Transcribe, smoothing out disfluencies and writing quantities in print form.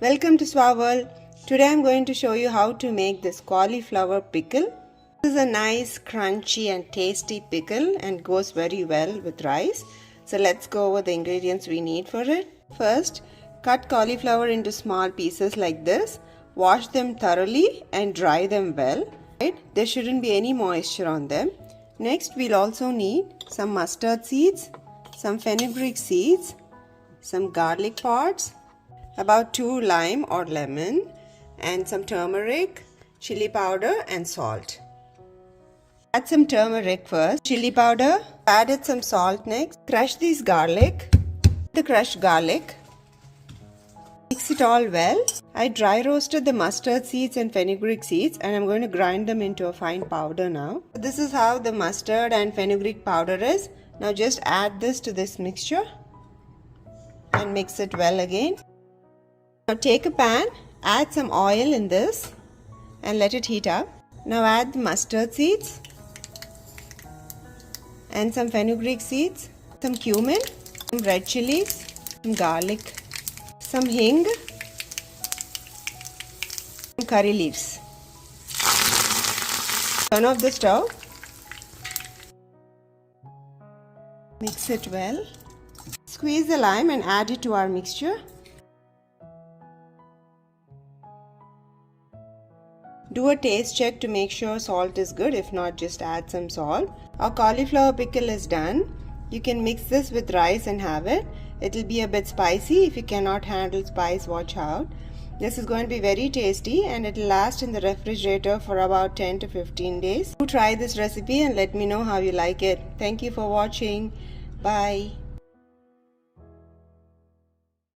Welcome to Swa World. Today I'm going to show you how to make this cauliflower pickle. This is a nice, crunchy and tasty pickle and goes very well with rice. So let's go over the ingredients we need for it. First, cut cauliflower into small pieces like this. Wash them thoroughly and dry them well. There shouldn't be any moisture on them. Next, we'll also need some mustard seeds, some fenugreek seeds, some garlic pods, about 2 lime or lemon, and some turmeric, chili powder and salt. Add some turmeric first, chili powder, added some salt next. Crush these garlic, the crushed garlic. Mix it all well. I dry roasted the mustard seeds and fenugreek seeds and I'm going to grind them into a fine powder now. This is how the mustard and fenugreek powder is. Now just add this to this mixture and mix it well again. Now take a pan, add some oil in this and let it heat up. Now add the mustard seeds and some fenugreek seeds, some cumin, some red chilies, some garlic, some hing, some curry leaves. Turn off the stove. Mix it well. Squeeze the lime and add it to our mixture. Do a taste check to make sure salt is good. If not, just add some salt. Our cauliflower pickle is done. You can mix this with rice and have it. It will be a bit spicy. If you cannot handle spice, watch out. This is going to be very tasty and it will last in the refrigerator for about 10 to 15 days. Do try this recipe and let me know how you like it. Thank you for watching. Bye.